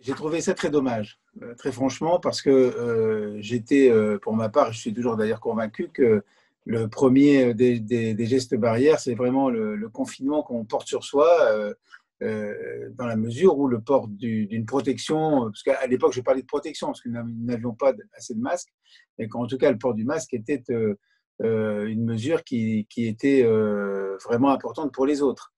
j'ai trouvé ça très dommage, très franchement, parce que j'étais, pour ma part, je suis toujours d'ailleurs convaincu que le premier des gestes barrières, c'est vraiment le confinement qu'on porte sur soi, dans la mesure où le port d'une protection, parce qu'à l'époque, je parlais de protection, parce que nous n'avions pas assez de masques, et qu'en tout cas, le port du masque était une mesure qui était vraiment importante pour les autres.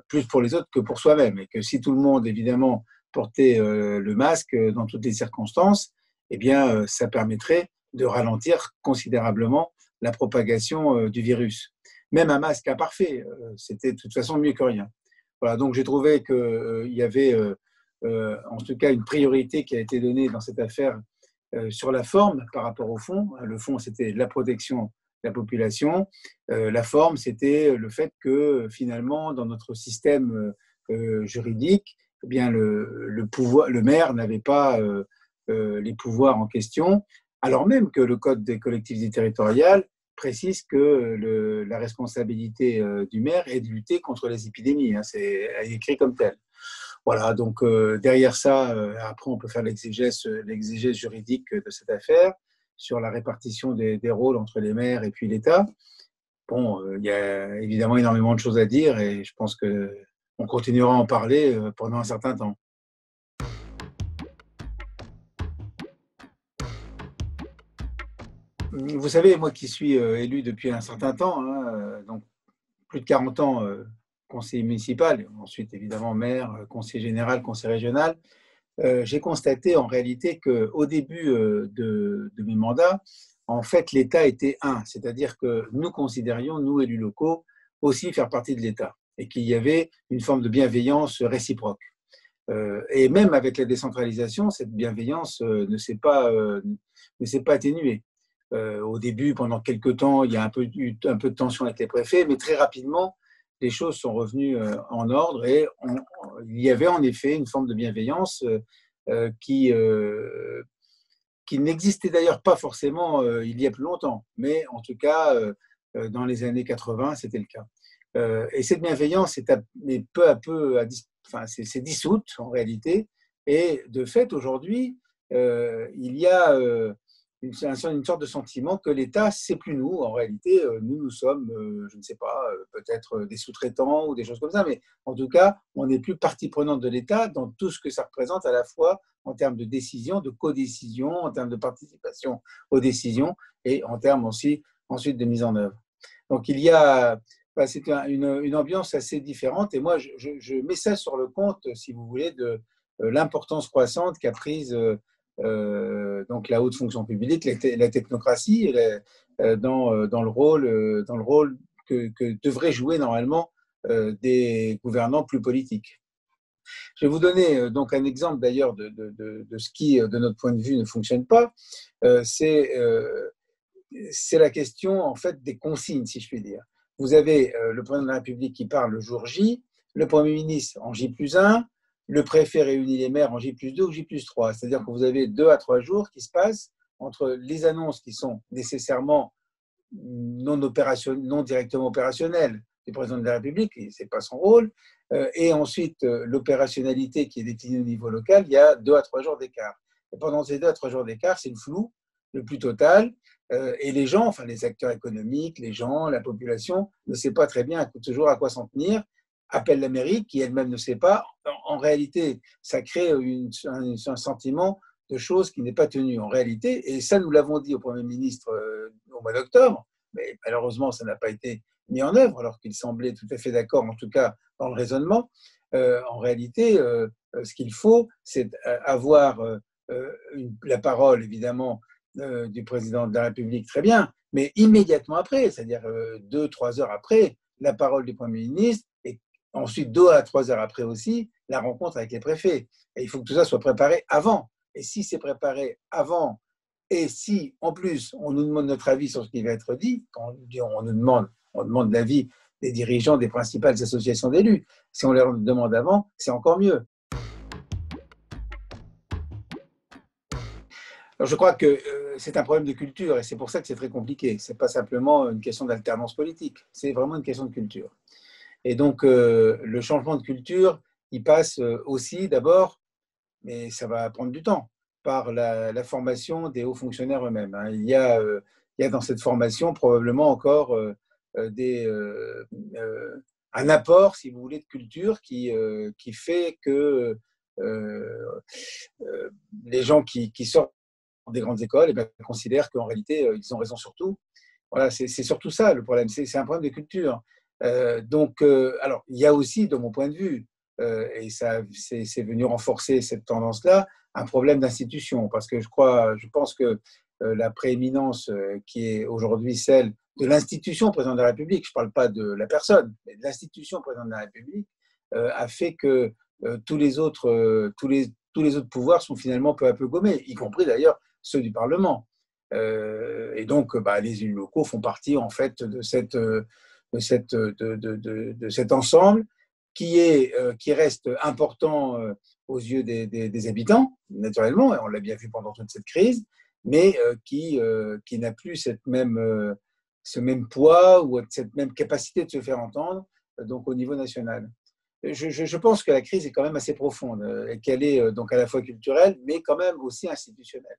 Plus pour les autres que pour soi-même. Et que si tout le monde, évidemment, portait le masque dans toutes les circonstances, eh bien, ça permettrait de ralentir considérablement la propagation du virus. Même un masque imparfait, c'était de toute façon mieux que rien. Voilà, donc j'ai trouvé qu'il y avait en tout cas une priorité qui a été donnée dans cette affaire sur la forme par rapport au fond. Le fond, c'était la protection de la population. La forme, c'était le fait que finalement, dans notre système juridique, eh bien, le maire n'avait pas les pouvoirs en question, alors même que le Code des collectivités territoriales précise que la responsabilité du maire est de lutter contre les épidémies. Hein, c'est écrit comme tel. Voilà, donc derrière ça, après, on peut faire l'exégèse juridique de cette affaire sur la répartition des rôles entre les maires et puis l'État. Bon, il y a évidemment énormément de choses à dire et je pense qu'on continuera à en parler pendant un certain temps. Vous savez, moi qui suis élu depuis un certain temps, hein, donc plus de 40 ans conseiller municipal, ensuite évidemment maire, conseiller général, conseiller régional, j'ai constaté en réalité qu'au début de mes mandats, en fait, l'État était un, c'est-à-dire que nous considérions, nous élus locaux, aussi faire partie de l'État et qu'il y avait une forme de bienveillance réciproque. Et même avec la décentralisation, cette bienveillance ne s'est pas atténuée. Au début, pendant quelques temps, il y a eu un peu de tension avec les préfets, mais très rapidement, les choses sont revenues en ordre et il y avait en effet une forme de bienveillance qui n'existait d'ailleurs pas forcément il y a plus longtemps, mais en tout cas, dans les années 80, c'était le cas. Et cette bienveillance est peu à peu s'est dissoute en réalité, et de fait, aujourd'hui, il y a une sorte de sentiment que l'État, c'est plus nous. En réalité, nous sommes, je ne sais pas, peut-être des sous-traitants ou des choses comme ça, mais en tout cas, on n'est plus partie prenante de l'État dans tout ce que ça représente à la fois en termes de décision, de codécision, en termes de participation aux décisions et en termes aussi ensuite de mise en œuvre. Donc il y a, c'est une ambiance assez différente et moi je mets ça sur le compte, si vous voulez, de l'importance croissante qu'a prise donc la haute fonction publique, la technocratie, dans le rôle que devraient jouer normalement des gouvernants plus politiques. Je vais vous donner donc un exemple d'ailleurs de ce qui, de notre point de vue, ne fonctionne pas. C'est la question en fait des consignes, si je puis dire. Vous avez le président de la République qui parle le jour J, le Premier ministre en J+1, le préfet réunit les maires en J+2 ou J+3. C'est-à-dire que vous avez 2 à 3 jours qui se passent entre les annonces qui sont nécessairement non directement opérationnelles du président de la République, ce n'est pas son rôle, et ensuite l'opérationnalité qui est déclinée au niveau local, il y a 2 à 3 jours d'écart. Et pendant ces 2 à 3 jours d'écart, c'est le flou le plus total, et les gens, enfin les acteurs économiques, les gens, la population, ne sait pas très bien toujours à quoi s'en tenir, appelle la mairie qui elle-même ne sait pas. En réalité, ça crée un sentiment de choses qui n'est pas tenu en réalité, et ça nous l'avons dit au Premier ministre au mois d'octobre, mais malheureusement ça n'a pas été mis en œuvre alors qu'il semblait tout à fait d'accord, en tout cas dans le raisonnement. En réalité, ce qu'il faut, c'est avoir la parole évidemment du président de la République, très bien, mais immédiatement après, c'est-à-dire 2-3 heures après, la parole du Premier ministre, et ensuite 2 à 3 heures après aussi, la rencontre avec les préfets. Et il faut que tout ça soit préparé avant. Et si c'est préparé avant, et si en plus on nous demande notre avis sur ce qui va être dit, quand on demande l'avis des dirigeants des principales associations d'élus, si on leur demande avant, c'est encore mieux. Alors je crois que c'est un problème de culture et c'est pour ça que c'est très compliqué. Ce n'est pas simplement une question d'alternance politique, c'est vraiment une question de culture. Et donc le changement de culture, il passe aussi d'abord mais ça va prendre du temps par la formation des hauts fonctionnaires eux-mêmes. Hein. Il y a dans cette formation probablement encore des, un apport, si vous voulez, de culture qui fait que les gens qui sortent des grandes écoles eh bien, considèrent qu'en réalité, ils ont raison sur tout. Voilà, c'est surtout ça le problème, c'est un problème de culture. Alors, il y a aussi, de mon point de vue, et ça c'est venu renforcer cette tendance-là, un problème d'institution, parce que je pense que la prééminence qui est aujourd'hui celle de l'institution président de la République, je ne parle pas de la personne, mais de l'institution président de la République, a fait que tous les autres pouvoirs sont finalement peu à peu gommés, y compris d'ailleurs ceux du Parlement. Et donc, les élus locaux font partie en fait de cet ensemble qui reste important aux yeux des habitants, naturellement, et on l'a bien vu pendant toute cette crise, mais qui n'a plus ce même poids ou cette même capacité de se faire entendre donc au niveau national. Je pense que la crise est quand même assez profonde et qu'elle est donc à la fois culturelle, mais quand même aussi institutionnelle.